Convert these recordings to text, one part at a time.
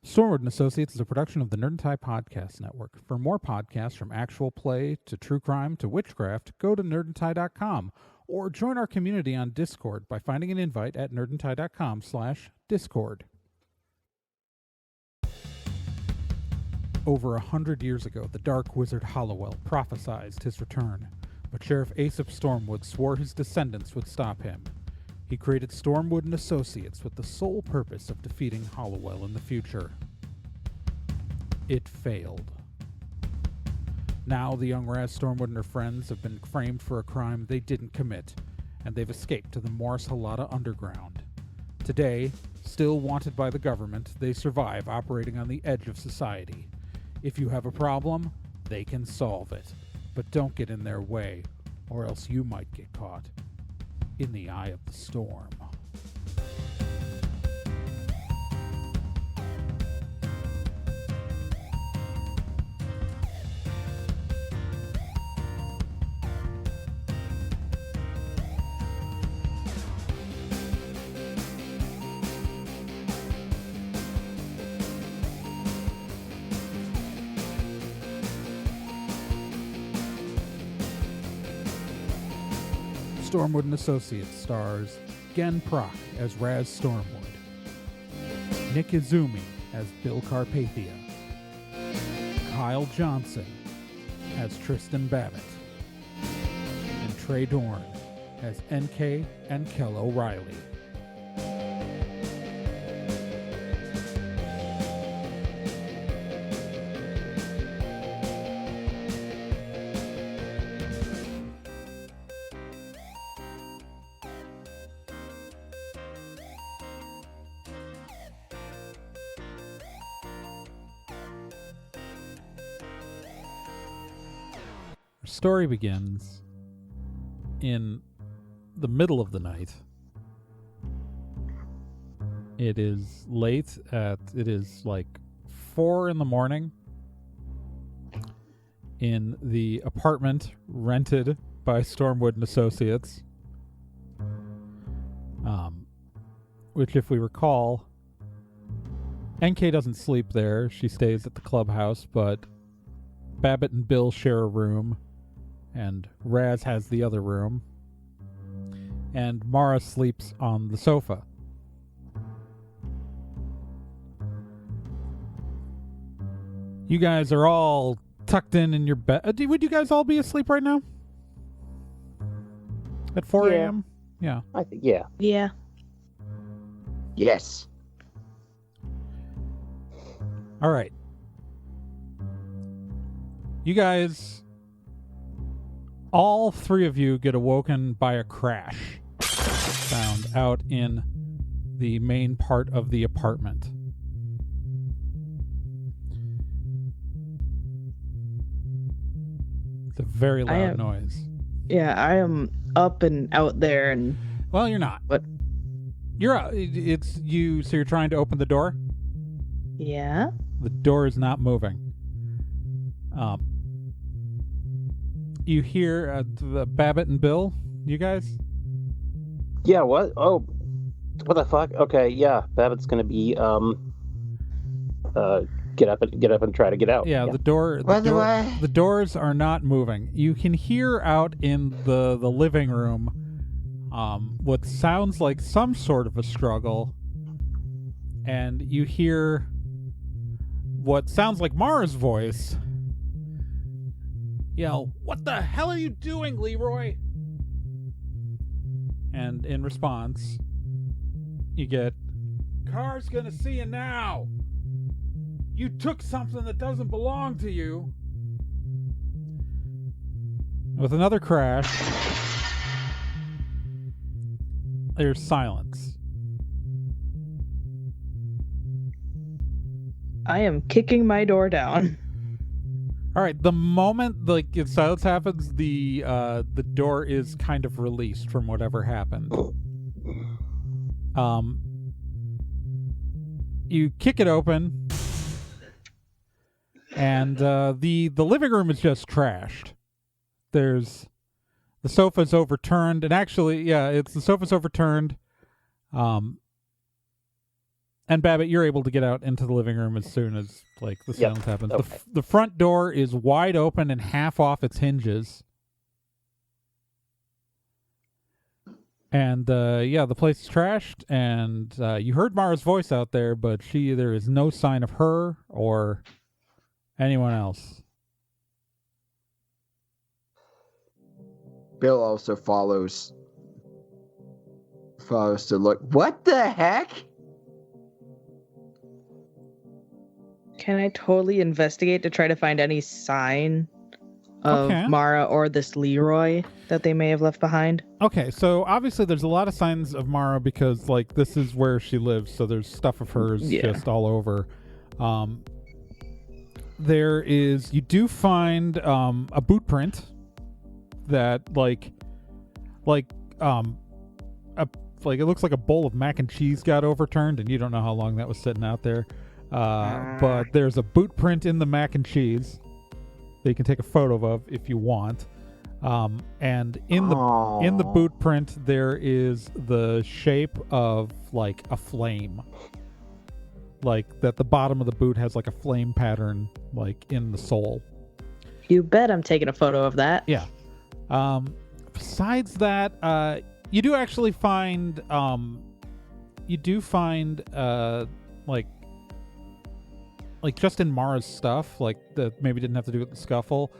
Stormwood and Associates is a production of the Nerd and Tie Podcast Network. For more podcasts from actual play to true crime to witchcraft, go to nerdandtie.com or join our community on Discord by finding an invite at nerdandtie.com/discord. Over 100 years ago, the dark wizard Hollowell prophesied his return, but Sheriff Aesop Stormwood swore his descendants would stop him. He created Stormwood and Associates with the sole purpose of defeating Hollowell in the future. It failed. Now the young Raz Stormwood and her friends have been framed for a crime they didn't commit, and they've escaped to the Morris Halata Underground. Today, still wanted by the government, they survive operating on the edge of society. If you have a problem, they can solve it. But don't get in their way, or else you might get caught in the eye of the storm. Stormwood and Associates stars Gen Proc as Raz Stormwood, Nick Izumi as Bill Carpathia, Kyle Johnson as Tristan Babbitt, and Trey Dorn as NK and Kel O'Reilly. Our story begins in the middle of the night. It is late it is like 4 in the morning in the apartment rented by Stormwood and Associates. Which, if we recall, NK doesn't sleep there. She stays at the clubhouse, but Babbitt and Bill share a room, and Raz has the other room, and Mara sleeps on the sofa. You guys are all tucked in your bed. Would you guys all be asleep right now? At 4 a.m.? Yeah. I think, yeah. Yeah. Yes. All right. You guys, all 3 of you get awoken by a crash found out in the main part of the apartment. It's a very loud noise. Yeah, I am up and out there, and Well, you're not. What? You're out. It's you. So you're trying to open the door. yeah. The door is not moving. You hear the Babbitt and Bill. You guys. Yeah, what? Oh, what the fuck? Okay, yeah. Babbitt's gonna be, get up and try to get out. Yeah, the doors are not moving. You can hear out in the living room what sounds like some sort of a struggle, and you hear what sounds like Mara's voice yell, "What the hell are you doing, Leroy?" And in response, you get, "Car's gonna see you now. You took something that doesn't belong to you." With another crash, there's silence. I am kicking my door down. All right, the moment silence happens, the door is kind of released from whatever happened. You kick it open, and the living room is just trashed. The sofa's overturned, and actually, yeah, the sofa's overturned. And Babbitt, you're able to get out into the living room as soon as like the Yep. silence happens. Okay. The front door is wide open and half off its hinges. And the place is trashed. And you heard Mara's voice out there, but there is no sign of her or anyone else. Bill also follows to look. What the heck? Can I totally investigate to try to find any sign of Okay. Mara or this Leroy that they may have left behind? Okay, so obviously there's a lot of signs of Mara because like this is where she lives, so there's stuff of hers Yeah. just all over. You do find a boot print that it looks like a bowl of mac and cheese got overturned, and you don't know how long that was sitting out there. But there's a boot print in the mac and cheese that you can take a photo of if you want. And in the boot print there is the shape of like a flame. Like that the bottom of the boot has like a flame pattern like in the sole. You bet I'm taking a photo of that. Yeah. Besides that, you do actually find like just in Mara's stuff, like that maybe didn't have to do with the scuffle.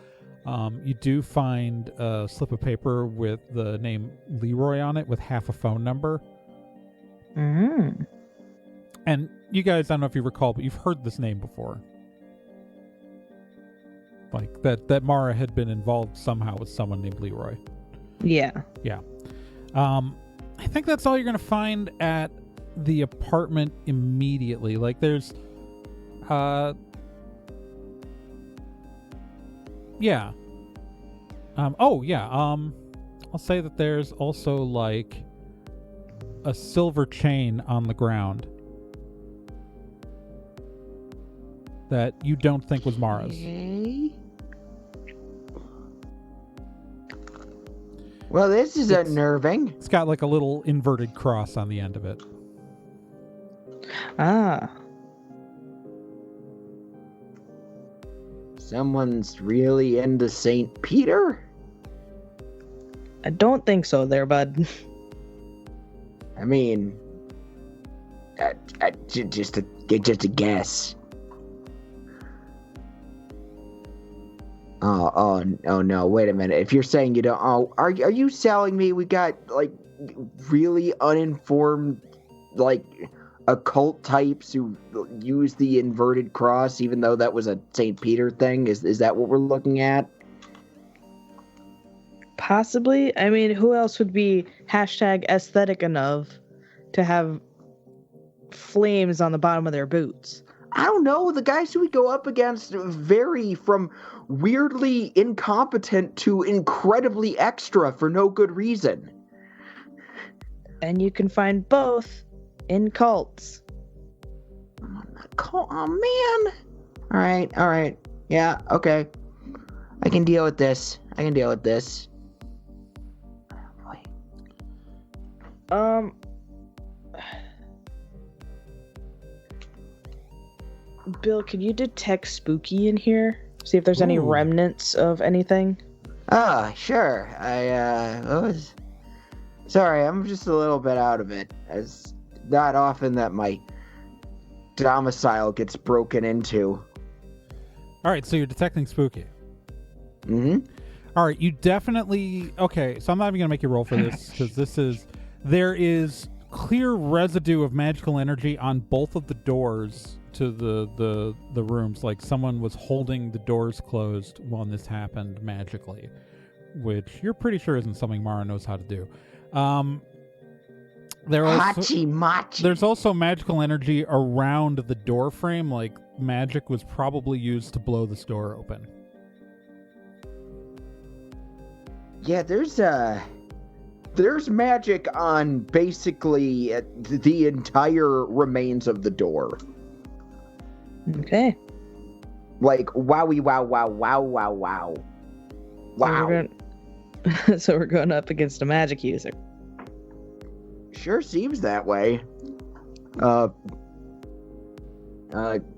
You do find a slip of paper with the name Leroy on it with half a phone number. Mm. And you guys, I don't know if you recall, but you've heard this name before. Like that Mara had been involved somehow with someone named Leroy. Yeah. I think that's all you're going to find at the apartment immediately. Like there's I'll say that there's also like a silver chain on the ground that you don't think was Mara's. Okay. Well, this is unnerving. It's got like a little inverted cross on the end of it. Ah. Someone's really into St. Peter? I don't think so there, bud. I mean, just a guess. Oh no! Wait a minute. If you're saying you don't, are you selling me? We got like really uninformed, like occult types who use the inverted cross, even though that was a St. Peter thing. Is that what we're looking at? Possibly. I mean, who else would be #aesthetic enough to have flames on the bottom of their boots? I don't know. The guys who we go up against vary from weirdly incompetent to incredibly extra for no good reason. And you can find both in cults. Oh, man. All right. Yeah, okay. I can deal with this. Bill, can you detect spooky in here? See if there's any Ooh. remnants of anything? Sure. Sorry, I'm just a little bit out of it. It's not often that my domicile gets broken into. All right, so you're detecting spooky. Mm-hmm. All right, you definitely... Okay, so I'm not even going to make you roll for this, because there is clear residue of magical energy on both of the doors to the rooms. Like someone was holding the doors closed when this happened magically, which you're pretty sure isn't something Mara knows how to do. There's also magical energy around the door frame, like magic was probably used to blow this door open. Yeah, there's magic on basically the entire remains of the door. Okay. Like, wowie, wow, wow, wow, wow, wow. Wow. So we're going up against a magic user. Sure seems that way.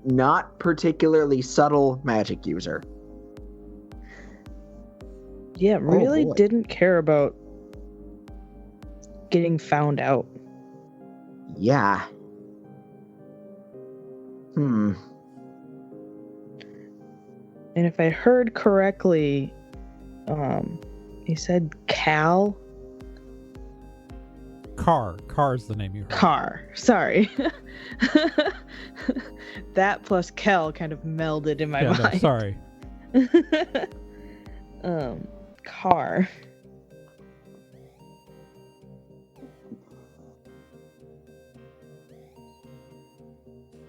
not particularly subtle magic user. Yeah, really boy. didn't care about getting found out. Yeah. And if I heard correctly, he said Cal? Car's the name you heard. Car. Sorry. That plus Kel kind of melded in my Yeah, no, mind. sorry. Car.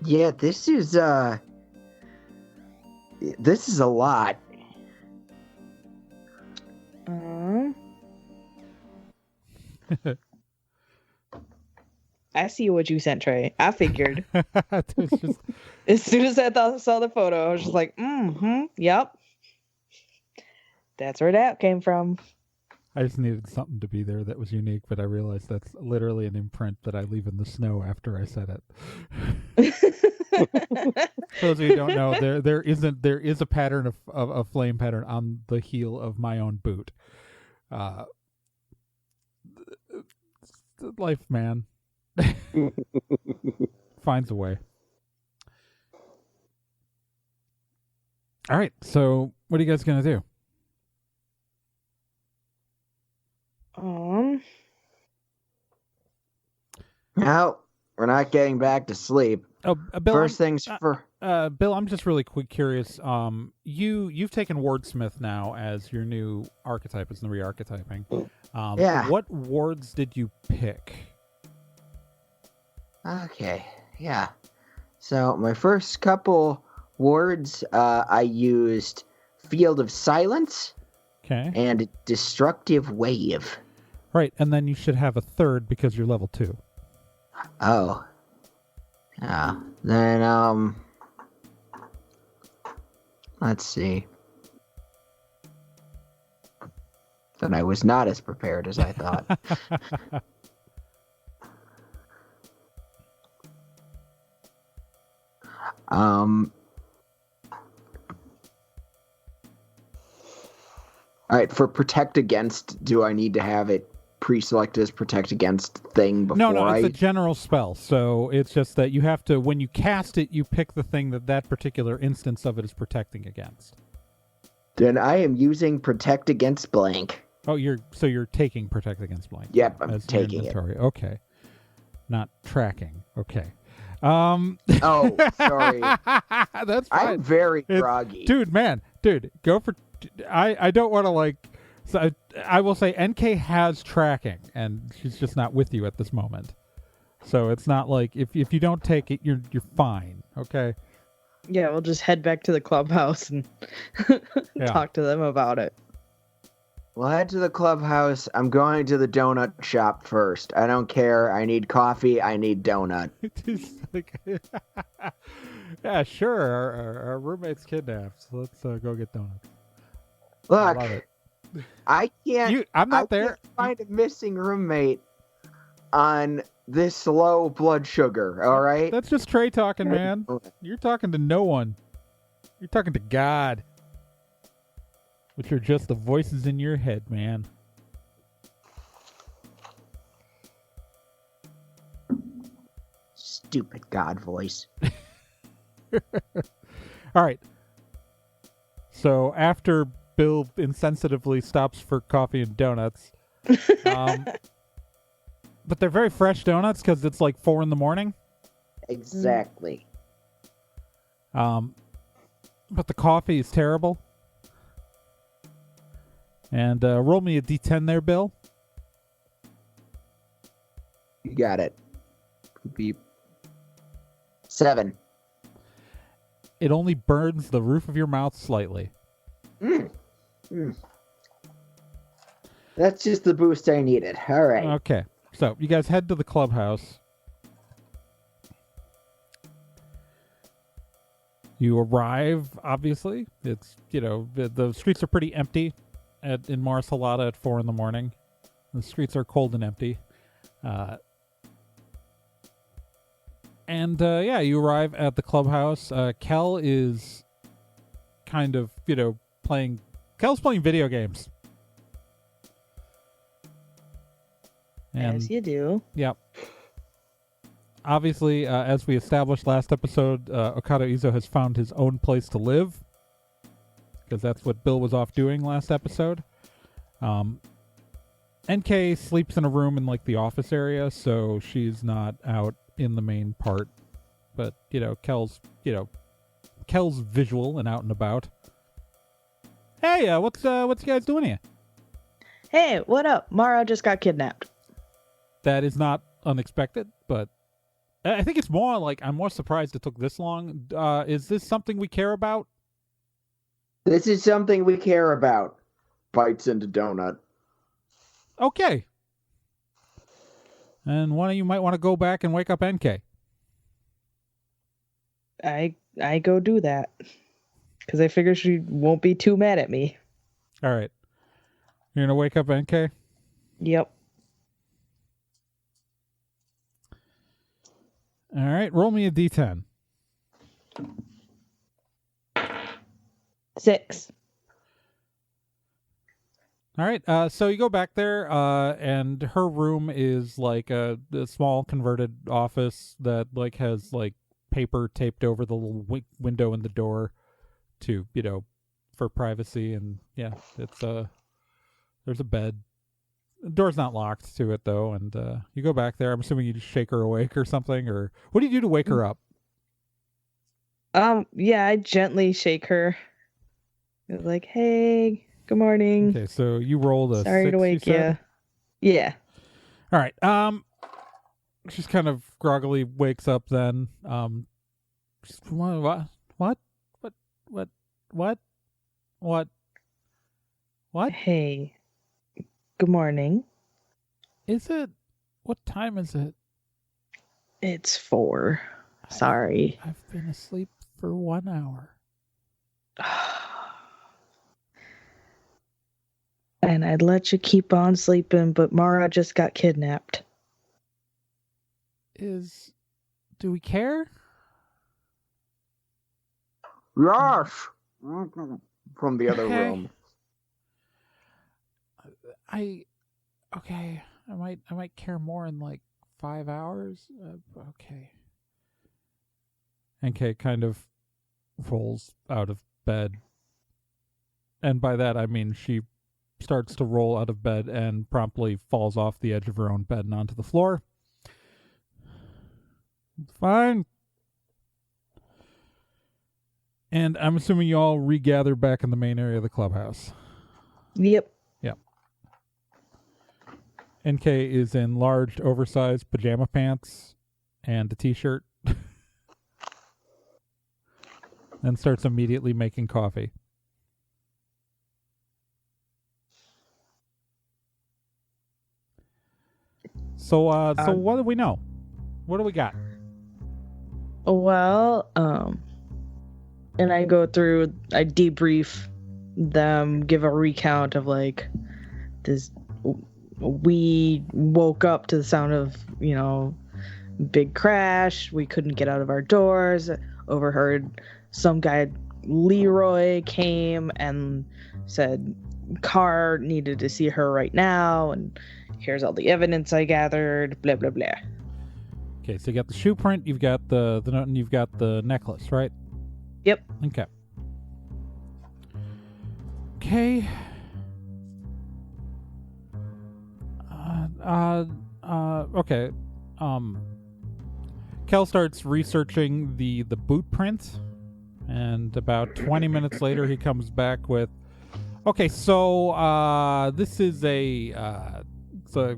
Yeah, this is a lot. I see what you sent, Trey. I figured. It's just, As soon as I saw the photo, I was just like, yep. That's where that came from. I just needed something to be there that was unique, but I realized that's literally an imprint that I leave in the snow after I said it. For those of you who don't know, there is a pattern of a flame pattern on the heel of my own boot. Life, man, finds a way. All right, so what are you guys gonna do? No, we're not getting back to sleep. Oh, Bill, First things first. Bill, I'm just really curious. You've taken Wordsmith now as your new archetype, as the re-archetyping. Yeah. What wards did you pick? Okay, yeah. So my first couple wards, I used Field of Silence Okay. and Destructive Wave. Right, and then you should have a third because you're level 2. Oh. Yeah. Then, let's see. Then I was not as prepared as I thought. All right, for Protect Against, do I need to have it pre-selected as Protect Against thing before No, I... it's a general spell. So it's just that you have to, when you cast it, you pick the thing that particular instance of it is protecting against. Then I am using Protect Against blank. Oh, you're taking Protect Against Blank. Yep, I'm as your taking it. inventory. Okay. Not tracking. Okay. Oh, sorry. That's fine. I'm very groggy. Dude, go for... I don't want to, like... So I will say NK has tracking, and she's just not with you at this moment. So it's not like... If you don't take it, you're fine. Okay? Yeah, we'll just head back to the clubhouse and talk to them about it. We'll head to the clubhouse. I'm going to the donut shop first. I don't care. I need coffee. I need donut. It's like... yeah, sure. Our roommate's kidnapped. So let's go get donuts. Look, I love it. I can't... I'm not there. Can't find a missing roommate on this low blood sugar, all right? That's just Trey talking, man. You're talking to no one. You're talking to God. Which are just the voices in your head, man. Stupid God voice. All right. So after Bill insensitively stops for coffee and donuts, but they're very fresh donuts because it's like 4 a.m. Exactly. But the coffee is terrible. And roll me a d10 there, Bill. You got it. Beep. 7. It only burns the roof of your mouth slightly. That's just the boost I needed. All right. Okay. So you guys head to the clubhouse. You arrive, obviously. It's, the streets are pretty empty in Mars Halata at 4 a.m. The streets are cold and empty. And yeah, you arrive at the clubhouse. Kel is kind of, playing. Kel's playing video games. And As you do. yep. Obviously, as we established last episode, Okada Izo has found his own place to live, because that's what Bill was off doing last episode. NK sleeps in a room in like the office area, so she's not out in the main part. But Kel's visual and out and about. Hey, what's you guys doing here? Hey, what up? Mara just got kidnapped. That is not unexpected, but I think it's more like I'm more surprised it took this long. Is this something we care about? This is something we care about. Bites into donut. Okay. And one of you might want to go back and wake up NK. I go do that. Because I figure she won't be too mad at me. All right. You're going to wake up NK? Yep. All right. Roll me a d10. 6. All right. So you go back there, and her room is like a small converted office that like has like paper taped over the little window in the door to, for privacy. And yeah, it's there's a bed. The door's not locked to it though. And you go back there. I'm assuming you just shake her awake or something, or what do you do to wake her up? Yeah, I gently shake her. Like, hey, good morning. Okay, so you rolled a Sorry 6, to wake you said? you. Yeah. All right. She's kind of groggily wakes up then. What? Hey, good morning. Is it? What time is it? It's 4. Sorry. I've been asleep for 1 hour. And I'd let you keep on sleeping, but Mara just got kidnapped. Do we care? Yes! From the other Okay. room. Okay. I might care more in like 5 hours. Okay. NK kind of rolls out of bed. And by that I mean she starts to roll out of bed and promptly falls off the edge of her own bed and onto the floor. Fine. And I'm assuming you all regather back in the main area of the clubhouse. Yep. NK is in large, oversized pajama pants and a t-shirt. And starts immediately making coffee. So what do we know? What do we got? Well, and I debrief them, give a recount of like this. We woke up to the sound of, big crash. We couldn't get out of our doors. Overheard some guy, Leroy, came and said car needed to see her right now. And here's all the evidence I gathered, blah, blah, blah. Okay, so you got the shoe print, you've got the note, and you've got the necklace, right? Yep. Okay. Okay. Okay. Kel starts researching the boot print, and about 20 minutes later he comes back with, okay, so this is it's a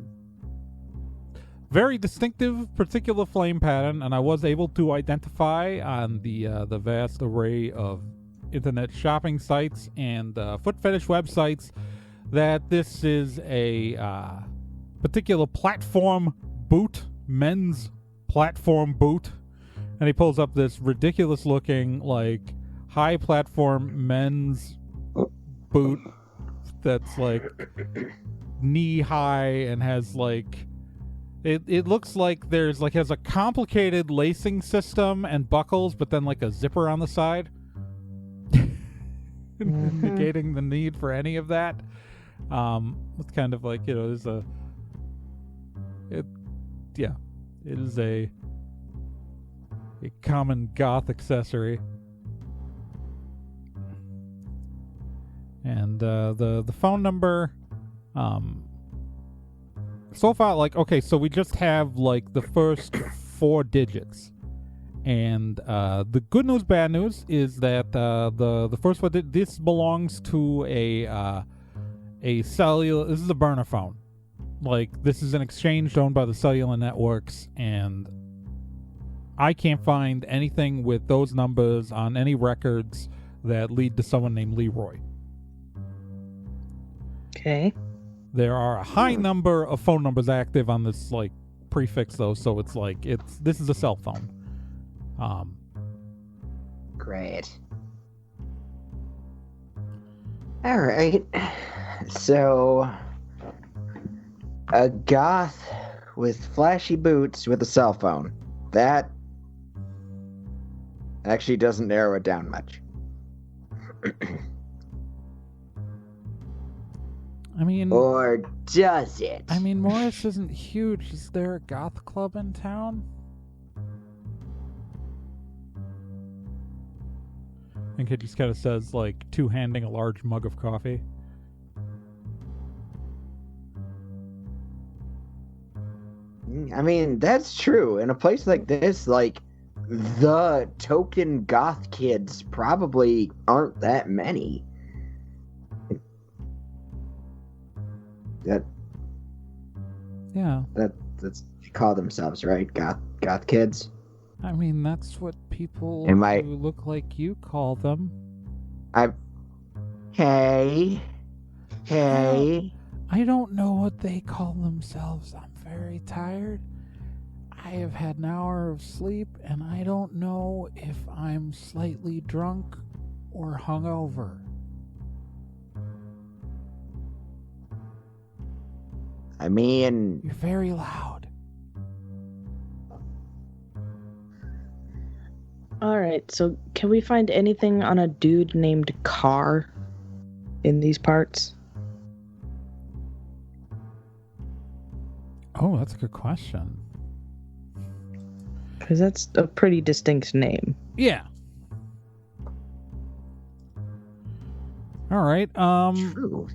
very distinctive particular flame pattern, and I was able to identify on the vast array of internet shopping sites and foot fetish websites that this is a particular platform boot, men's platform boot. And he pulls up this ridiculous looking, like, high platform men's boot that's like knee high and has like It looks like there's like has a complicated lacing system and buckles, but then like a zipper on the side, negating the need for any of that. It's kind of like, there's it is a common goth accessory. And the phone number, so far, like, okay, so we just have like the first 4 digits, and the good news, bad news is that the first one, this belongs to a cellular. This is a burner phone. Like, this is an exchange owned by the cellular networks, and I can't find anything with those numbers on any records that lead to someone named Leroy. Okay. There are a high number of phone numbers active on this like prefix though, so it's like this is a cell phone. Great. All right. So, a goth with flashy boots with a cell phone. That actually doesn't narrow it down much. I mean, Or does it? I mean, Morris isn't huge. Is there a goth club in town? I think it just kind of says like two-handing a large mug of coffee. I mean, that's true. In a place like this, like, the token goth kids probably aren't that many. Yeah. That's they call themselves, right? Goth kids. I mean, that's what people Am I- who look like you call them. Hey. I don't know what they call themselves. I'm very tired. I have had an hour of sleep, and I don't know if I'm slightly drunk or hungover. I mean, You're very loud. All right. So, can we find anything on a dude named Carr in these parts? Oh, that's a good question. Because that's a pretty distinct name. Yeah. All right. true.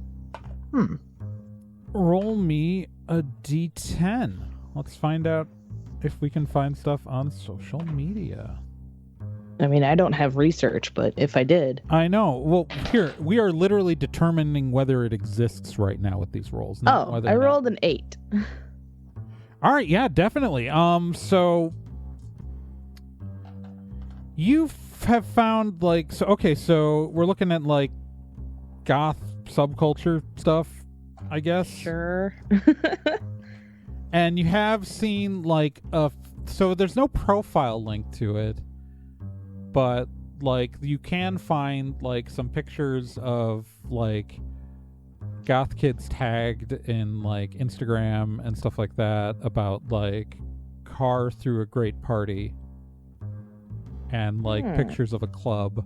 Roll me a d10. Let's find out if we can find stuff on social media. I mean, I don't have research, but if I did. I know. Well, here, we are literally determining whether it exists right now with these rolls. not Oh, whether I or not- rolled an 8. All right, yeah, definitely. So you have found like so we're looking at like goth subculture stuff, I guess. Sure. And you have seen like so there's no profile link to it, but like you can find like some pictures of like goth kids tagged in like Instagram and stuff like that about like Carr through a great party and like pictures of a club.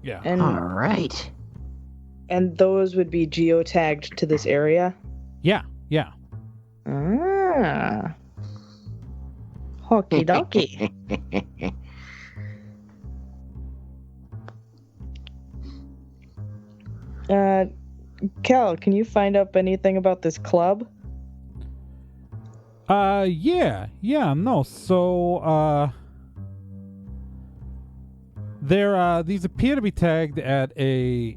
Yeah. And All right. and those would be geotagged to this area? Yeah. Ah. Okie dokie. Cal, can you find up anything about this club? No. So, these appear to be tagged at I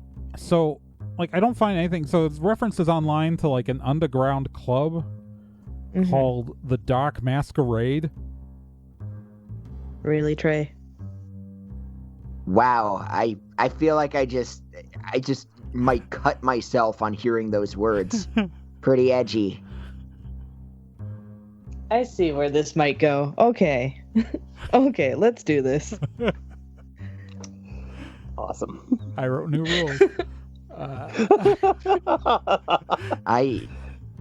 don't find anything. So it's references online to like an underground club called the Dark Masquerade. Really, Trey? Wow, I feel like I just might cut myself on hearing those words. Pretty edgy. I see where this might go. Okay. Okay, let's do this. Awesome. I wrote new rules.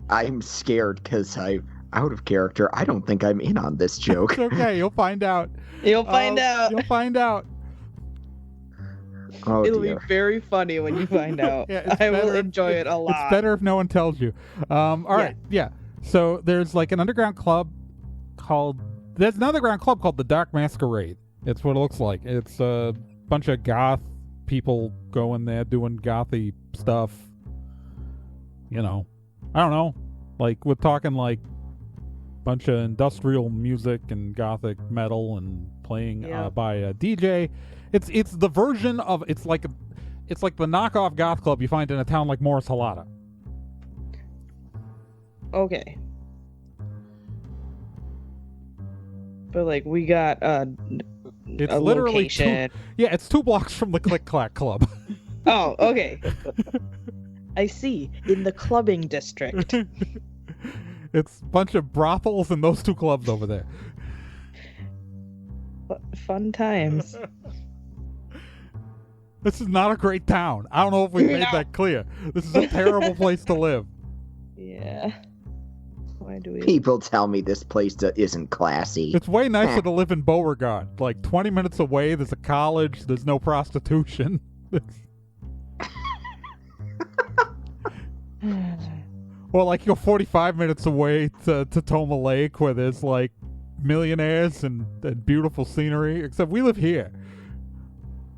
I'm scared because I'm out of character. I don't think I'm in on this joke. It's okay. You'll find out. You'll find out. You'll find out. Oh It'll dear. be very funny when you find out. Yeah, it's I will better if- enjoy it a lot. It's better if no one tells you. All right. Yeah. So there's like an underground club called. There's an underground club called the Dark Masquerade. It's what it looks like. It's a bunch of goth people going there doing gothy stuff. You know, I don't know. Like we're talking like bunch of industrial music and gothic metal and playing by a DJ. It's the version of it's like the knockoff goth club you find in a town like Morris Halata. Okay. But like we got It's a literally location. it's 2 blocks from the Click Clack Club. Oh, okay. I see. In the clubbing district. It's a bunch of brothels and those 2 clubs over there. Fun times. This is not a great town. I don't know if we made that clear. This is a terrible place to live. Yeah. Why do we? People tell me this place isn't classy. It's way nicer to live in Beauregard. Like 20 minutes away, there's a college, there's no prostitution. Or like you go 45 minutes away to Toma Lake where there's like millionaires and beautiful scenery. Except we live here.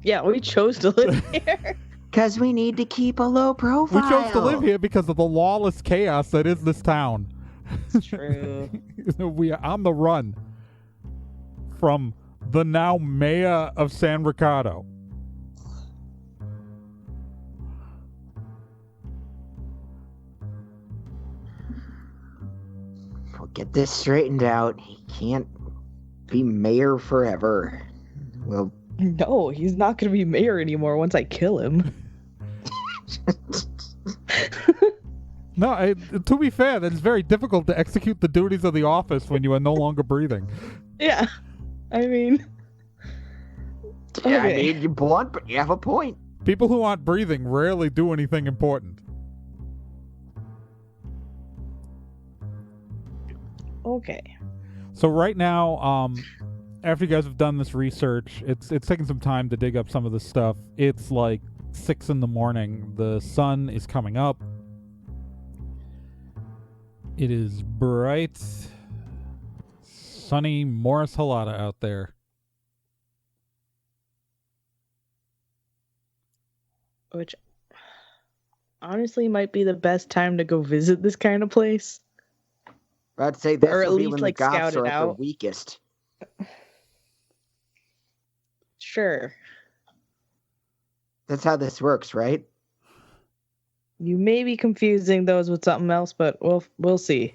Yeah, we chose to live here. Because we need to keep a low profile. We chose to live here because of the lawless chaos that is this town. It's true. We are on the run from the now mayor of San Ricardo. We'll get this straightened out. He can't be mayor forever. Well, No, he's not going to be mayor anymore once I kill him. No, to be fair, it's very difficult to execute the duties of the office when you are no longer breathing. Yeah. I mean... yeah, I Okay. mean, you're blunt, but you have a point. People who aren't breathing rarely do anything important. Okay. So right now, after you guys have done this research, it's taken some time to dig up some of this stuff. It's like 6 a.m. The sun is coming up. It is bright, sunny Morris Halata out there. Which honestly might be the best time to go visit this kind of place. I'd say this Or at will be least, when like, the goths scout it are at their out. weakest. Sure. That's how this works, right? You may be confusing those with something else, but we'll see.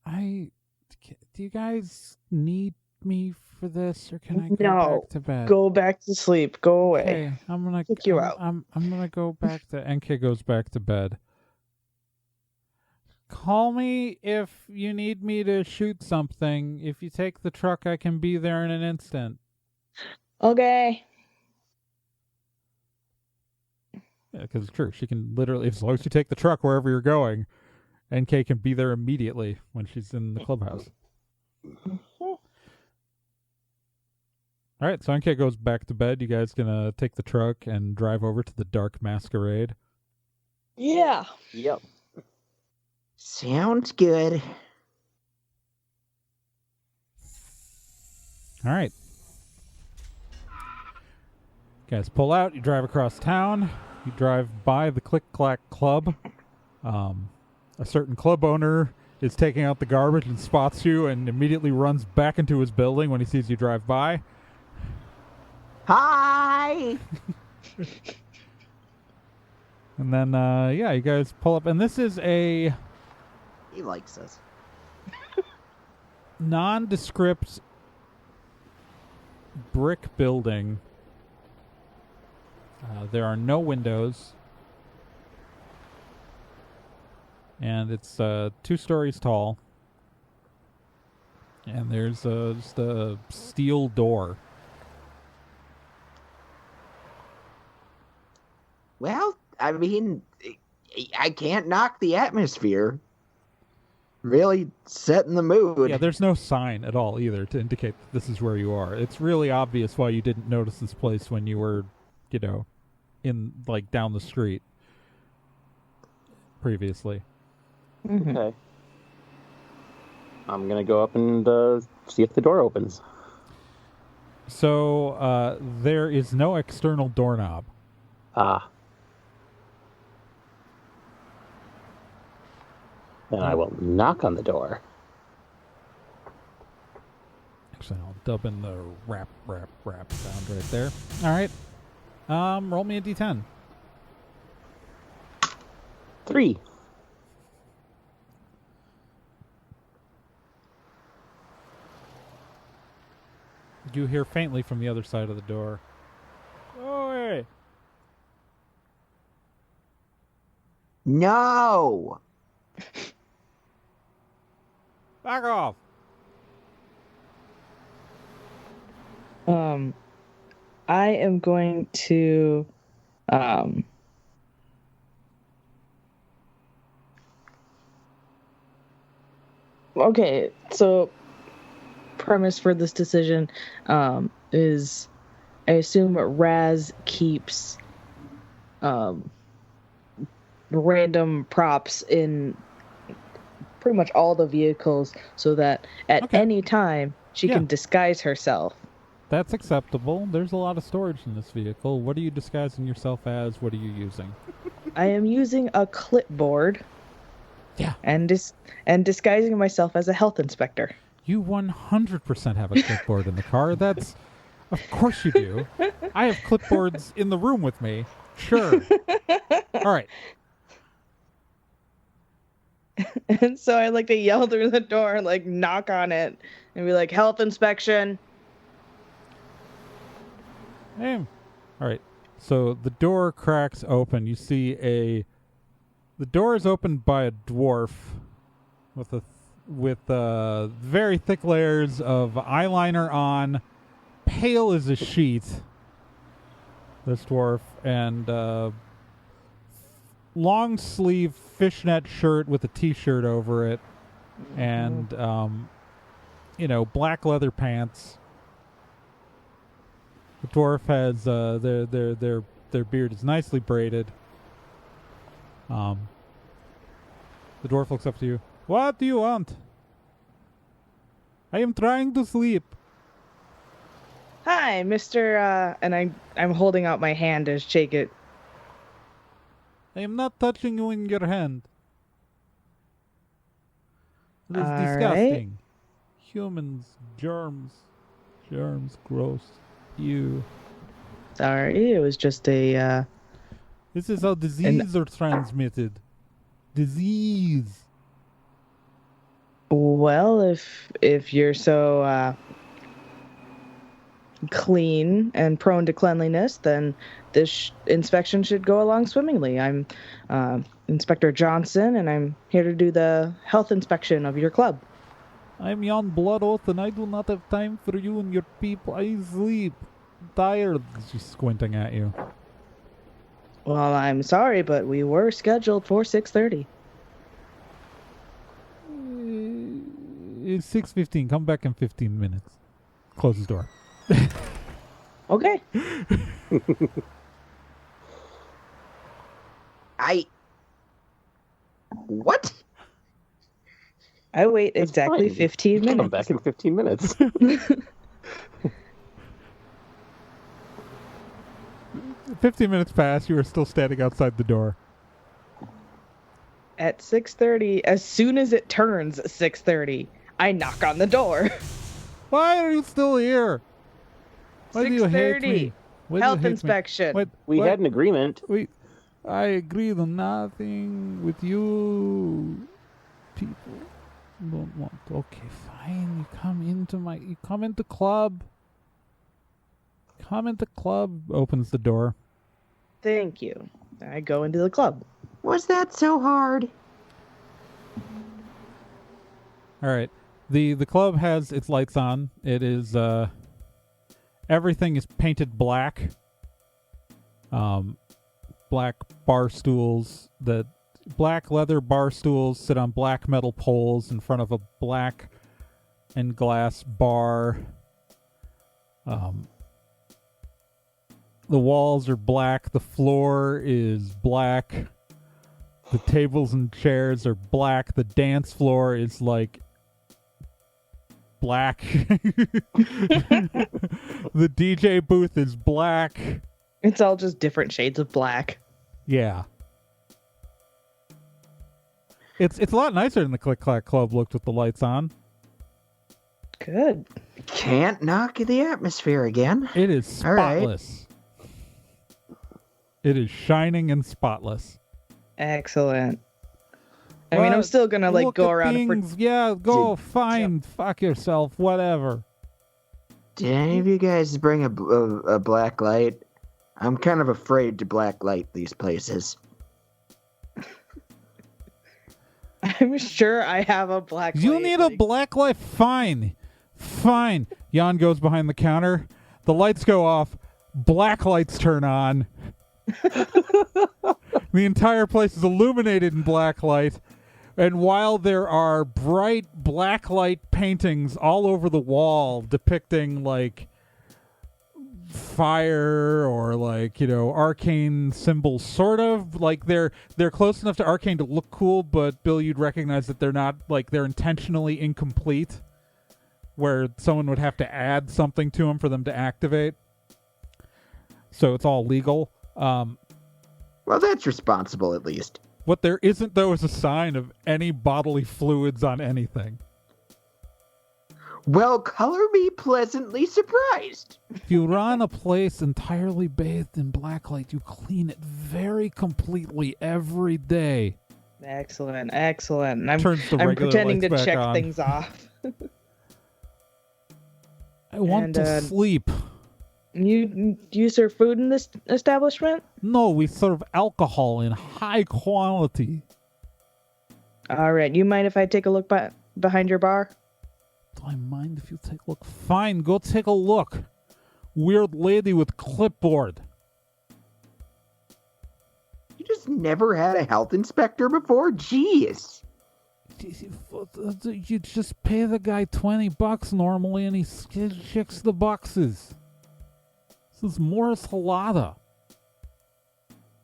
Do you guys need me for this, or can I go No. back to bed? Go back to sleep. Go away. Okay, I'm gonna Kick you I'm, out. I'm gonna go back to NK goes back to bed. Call me if you need me to shoot something. If you take the truck, I can be there in an instant. Okay. Yeah, because it's true. She can literally, as long as you take the truck wherever you're going, NK can be there immediately when she's in the clubhouse. All right, so NK goes back to bed. You guys gonna take the truck and drive over to the Dark Masquerade? Yeah. Yep. Sounds good. All right. Guys, pull out. You drive across town. You drive by the Click Clack Club. A certain club owner is taking out the garbage and spots you and immediately runs back into his building when he sees you drive by. Hi! And then, you guys pull up. And this is a He likes us. nondescript brick building. There are no windows. And it's 2 stories tall. And there's just a steel door. Well, I mean, I can't knock the atmosphere. Really setting the mood. Yeah, there's no sign at all either to indicate that this is where you are. It's really obvious why you didn't notice this place when you were, in like down the street previously. Mhm. Okay. I'm gonna go up and see if the door opens. So there is no external doorknob. Ah. Then I will knock on the door. Actually, I'll dub in the rap sound right there. All right. Roll me a d10. 3. You hear faintly from the other side of the door. Oi! No. Back off! I am going to okay, so premise for this decision is I assume Raz keeps random props in pretty much all the vehicles so that at any time she Yeah. can disguise herself. That's acceptable. There's a lot of storage in this vehicle. What are you disguising yourself as? What are you using? I am using a clipboard. Yeah. And disguising myself as a health inspector. You 100% have a clipboard in the car. That's... Of course you do. I have clipboards in the room with me. Sure. All right. And so I like to yell through the door and like knock on it and be like, health inspection. Hey. All right. So the door cracks open. You see the door is opened by a dwarf with very thick layers of eyeliner on, pale as a sheet. This dwarf, and long sleeve fishnet shirt with a t-shirt over it, and black leather pants. The dwarf has their beard is nicely braided. The dwarf looks up to you. What do you want? I am trying to sleep. Hi, Mr. And I'm holding out my hand to shake it. I am not touching you in your hand. It is All right. disgusting. Humans, germs, gross. You. Sorry, it was just a This is how disease are transmitted. Disease. well, if you're so clean and prone to cleanliness, then this inspection should go along swimmingly. I'm Inspector Johnson, and I'm here to do the health inspection of your club. I'm Jan Bloodoath, and I do not have time for you and your people. I sleep. Tired. She's squinting at you. Well, I'm sorry, but we were scheduled for 6:30. It's 6:15. Come back in 15 minutes. Close his door. Okay. What? I wait It's exactly fine. 15 Come minutes. back in 15 minutes. 15 minutes pass. You are still standing outside the door. At 6:30, as soon as it turns 6:30, I knock on the door. Why are you still here? Why do you hate 6:30. me? Why do you Health hate me? inspection. What? We what? had an agreement. Wait, I agreed on nothing with you. People don't want. Okay, fine. You come into club. Come into club. Opens the door. Thank you. I go into the club. Was that so hard? All right. The club has its lights on. It is everything is painted black. black bar stools, the black leather bar stools sit on black metal poles in front of a black and glass bar. The walls are black. The floor is black. The tables and chairs are black. The dance floor is like black. The DJ booth is black. It's all just different shades of black. Yeah. It's a lot nicer than the Click Clack Club looked with the lights on. Good. Can't knock the atmosphere again. It is All right. spotless. It is shining and spotless. Excellent. I mean, Well, I'm still gonna like look go at around and things. Yeah, go Did- fine. Fuck yourself. Whatever. Did any of you guys bring a black light? I'm kind of afraid to black light these places. I'm sure I have a black You light, need a like- black light? Fine. Fine. Jan goes behind the counter. The lights go off. Black lights turn on. The entire place is illuminated in black light. And while there are bright black light paintings all over the wall depicting like fire or like, you know, arcane symbols, sort of like they're close enough to arcane to look cool, but Bill, you'd recognize that they're not, like, they're intentionally incomplete, where someone would have to add something to them for them to activate. So it's all legal. Well, that's responsible at least. What there isn't, though, is a sign of any bodily fluids on anything. Well, color me pleasantly surprised. If you run a place entirely bathed in blacklight, you clean it very completely every day. Excellent, excellent. I'm Turns the I'm regular pretending lights to back check on. things off. I want And, to sleep. You do you serve food in this establishment? No, we serve alcohol in high quality. All right. You mind if I take a look behind your bar? Do I mind if you take a look? Fine, go take a look. Weird lady with clipboard. You just never had a health inspector before? Jeez. You just pay the guy $20 normally and he checks the boxes. This is Morris Halada.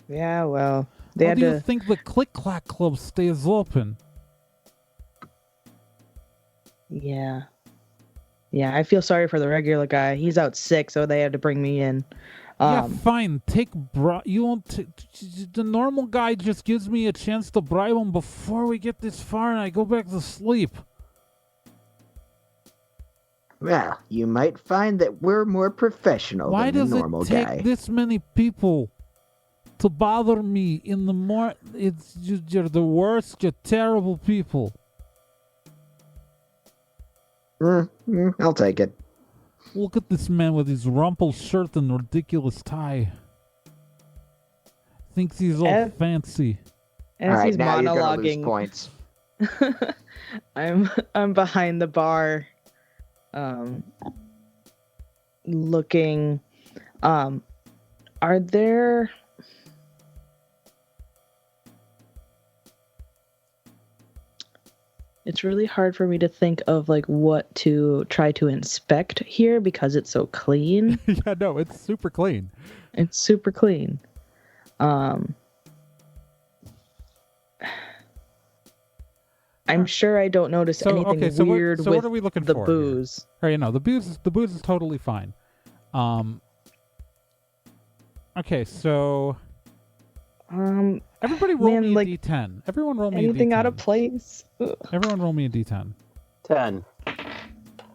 Yeah, well, they How had do you to. think the Click Clack Club stays open? Yeah. Yeah, I feel sorry for the regular guy. He's out sick, so they had to bring me in. Yeah, fine. Take you won't. The normal guy just gives me a chance to bribe him before we get this far, and I go back to sleep. Well, you might find that we're more professional Why than does the normal it take guy. this many people to bother me in the It's you're the worst. You're terrible people. I'll take it. Look at this man with his rumpled shirt and ridiculous tie. Thinks he's all And- fancy. As All right, he's now you're gonna lose monologuing, points. I'm behind the bar, looking. Are there? It's really hard for me to think of like what to try to inspect here because it's so clean. Yeah, no, it's super clean. It's super clean. I'm sure I don't notice So anything okay, so weird what with are we looking the for? booze. Here? No, the booze is totally fine. Okay, so everybody roll Man, me a like, D10. Everyone roll me a D10. Anything out of place? Ugh. Everyone roll me a D10. 10.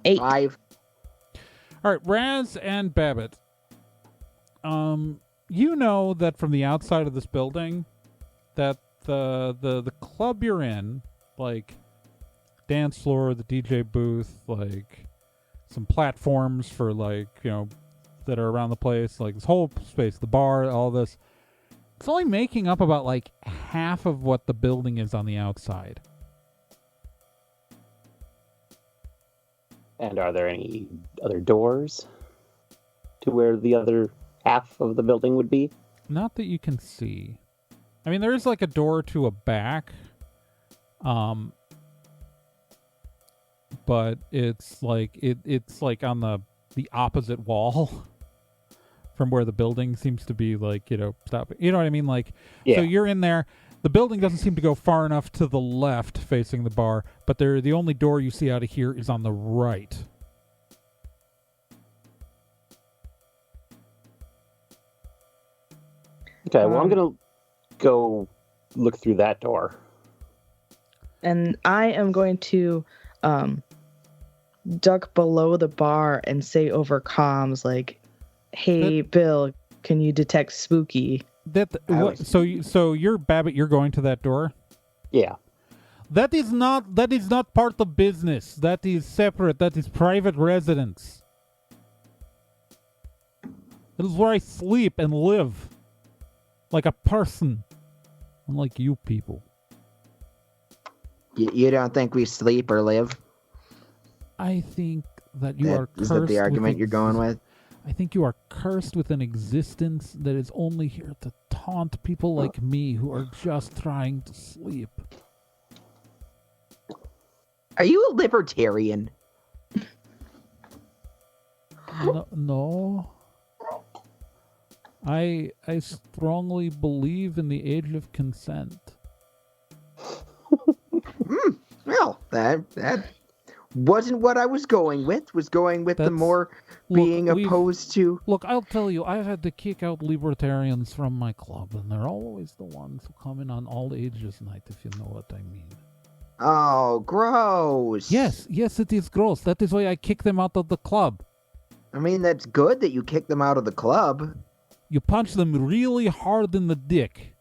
8. 5. All right, Raz and Babbitt. You know that from the outside of this building, that the club you're in, like dance floor, the DJ booth, like some platforms for like, you know, that are around the place, like this whole space, the bar, all this. It's only making up about like half of what the building is on the outside. And are there any other doors to where the other half of the building would be? Not that you can see. I mean, there is like a door to a back. But it's like it's like on the opposite wall from where the building seems to be, like, stop. You know what I mean? Like, Yeah. so you're in there. The building doesn't seem to go far enough to the left facing the bar, but the only door you see out of here is on the right. Okay, well, I'm gonna go look through that door. And I am going to duck below the bar and say over comms, like, "Hey, Bill, can you detect spooky?" So you're Babbitt. You're going to that door. Yeah. That is not part of business. That is separate. That is private residence. That is where I sleep and live, like a person, unlike you people. You don't think we sleep or live? I think that you are cursed. Is that the argument you're going with? I think you are cursed with an existence that is only here to taunt people like me who are just trying to sleep. Are you a libertarian? No. I strongly believe in the age of consent. Well, that wasn't what I was going with. Was going with the more being opposed to. Look, I'll tell you, I've had to kick out libertarians from my club, and they're always the ones who come in on all ages night, if you know what I mean. Oh, gross. Yes, it is gross. That is why I kick them out of the club. I mean, that's good that you kicked them out of the club. You punch them really hard in the dick.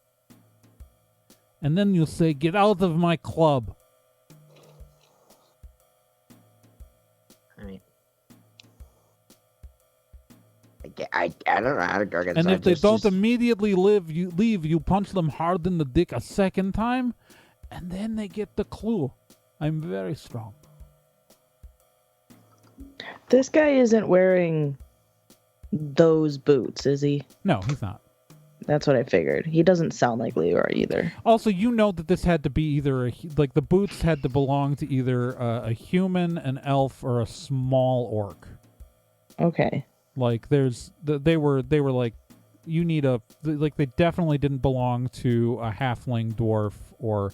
And then you say, "Get out of my club." I mean, I don't know how to go against. And if they don't immediately leave, you punch them hard in the dick a second time, and then they get the clue. I'm very strong. This guy isn't wearing those boots, is he? No, he's not. That's what I figured. He doesn't sound like Leroy either. Also, you know that this had to be either like the boots had to belong to either a human, an elf, or a small orc. Okay. Like they were like, you need they definitely didn't belong to a halfling, dwarf, or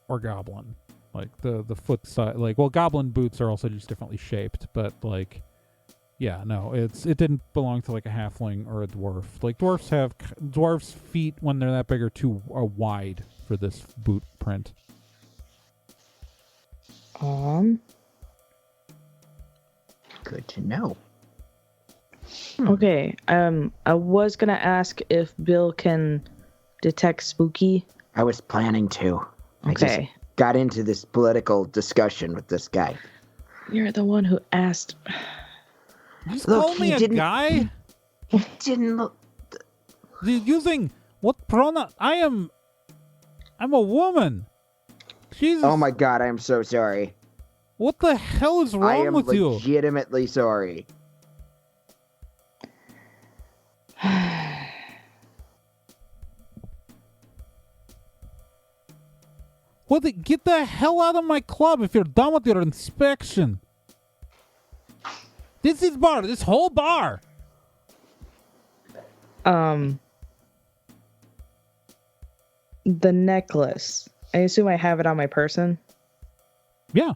goblin. Like the foot size, goblin boots are also just differently shaped, but yeah, no, it didn't belong to like a halfling or a dwarf. Like dwarfs' feet when they're that big are too wide for this boot print. Good to know. Okay. I was gonna ask if Bill can detect spooky. I was planning to. I just Okay. got into this political discussion with this guy. You're the one who asked. You just Look, call me he a didn't- guy? Didn't look. Using what pronoun? I'm a woman. Jesus. Oh my god, I am so sorry. What the hell is I wrong am with you? legitimately sorry. Get the hell out of my club if you're done with your inspection. This whole bar. The necklace. I assume I have it on my person, Yeah.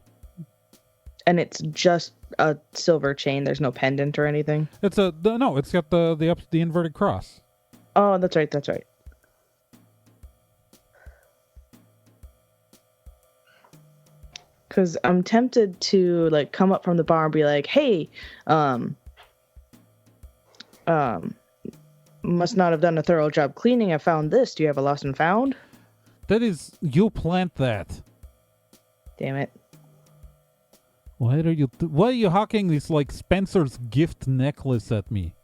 and it's just a silver chain. There's no pendant or anything. It's got the inverted cross. Oh, that's right. That's right. Because I'm tempted to come up from the bar and be like, "Hey, must not have done a thorough job cleaning. I found this. Do you have a lost and found?" That is, you plant that. Damn it. Why are you hawking this Spencer's gift necklace at me?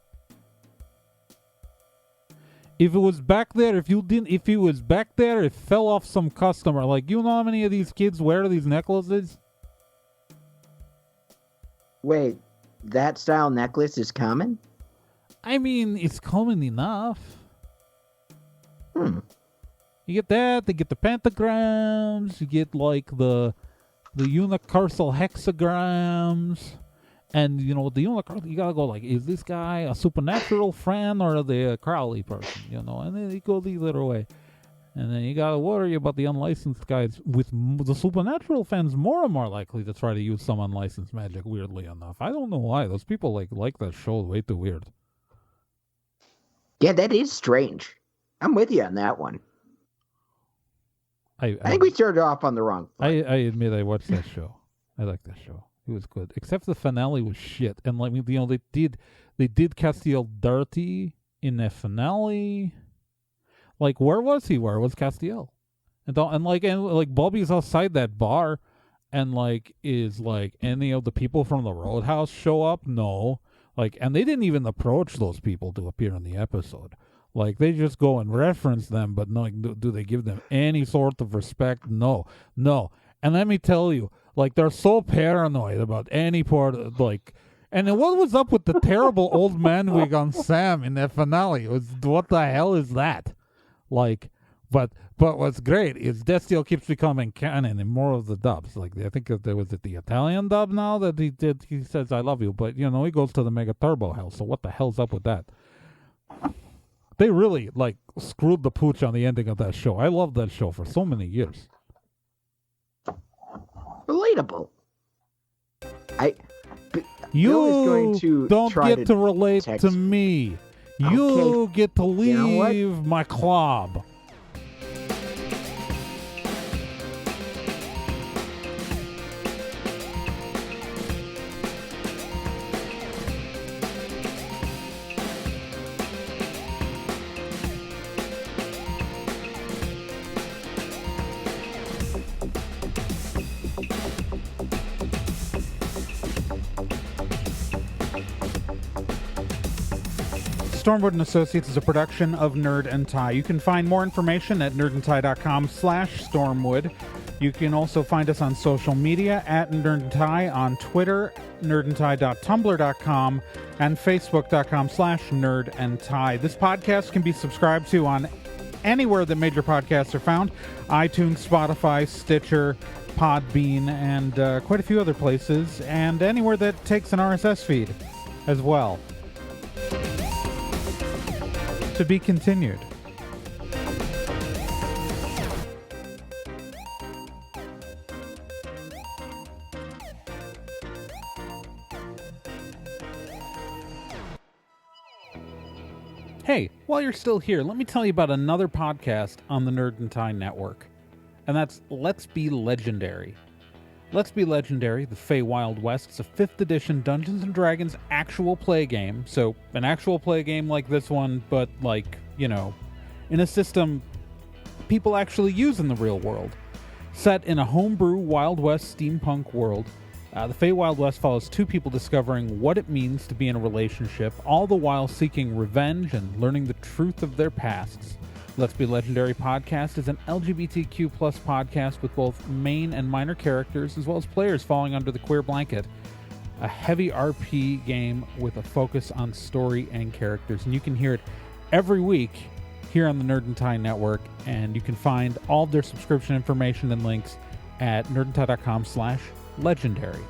If it was back there, if it was back there, it fell off some customer. You know how many of these kids wear these necklaces? Wait, that style necklace is common? I mean, it's common enough. Hmm. You get that, they get the pentagrams, you get like the unicursal hexagrams, and you know the you gotta go like, is this guy a supernatural friend or the Crowley person? You know, and then you go the other way, and then you gotta worry about the unlicensed guys. With the supernatural fans, more and more likely to try to use some unlicensed magic. Weirdly enough, I don't know why those people like that show way too weird. Yeah, that is strange. I'm with you on that one. I think we started off on the wrong foot. I admit I watched that show. I like that show. It was good, except the finale was shit. And like, you know, they did Castiel dirty in the finale. Like, where was he? Where was Castiel? And Bobby's outside that bar, and like, is like any of the people from the Roadhouse show up? No. Like, and they didn't even approach those people to appear in the episode. Like, they just go and reference them, but no, do they give them any sort of respect? No. And let me tell you, like, they're so paranoid about any part of, like, and then what was up with the terrible old man wig on Sam in that finale? What the hell is that? Like, but what's great is Destiel keeps becoming canon in more of the dubs. Like, I think there was the Italian dub now that he says, I love you, but, you know, he goes to the Mega Turbo hell, so what the hell's up with that? They really, like, screwed the pooch on the ending of that show. I loved that show for so many years. Relatable. You Bill is going to don't try get to relate text to me. You get to You know what? leave my club. Stormwood & Associates is a production of Nerd and Tie. You can find more information at nerdandtie.com/Stormwood. You can also find us on social media at Nerd and Tie on Twitter, nerdandtie.tumblr.com, and facebook.com/nerdandtie. This podcast can be subscribed to on anywhere that major podcasts are found: iTunes, Spotify, Stitcher, Podbean, and quite a few other places, and anywhere that takes an RSS feed as well. To be continued. Hey, while you're still here, let me tell you about another podcast on the Nerd and Tie Network, and that's Let's Be Legendary. Let's Be Legendary, the Feywild West, is a 5th edition Dungeons & Dragons actual play game. So, an actual play game like this one, but like, you know, in a system people actually use in the real world. Set in a homebrew Wild West steampunk world, the Feywild West follows two people discovering what it means to be in a relationship, all the while seeking revenge and learning the truth of their pasts. Let's Be Legendary podcast is an LGBTQ+ podcast with both main and minor characters, as well as players falling under the queer blanket. A heavy RP game with a focus on story and characters. And you can hear it every week here on the Nerd and Tie Network, and you can find all of their subscription information and links at nerdandtie.com/legendary.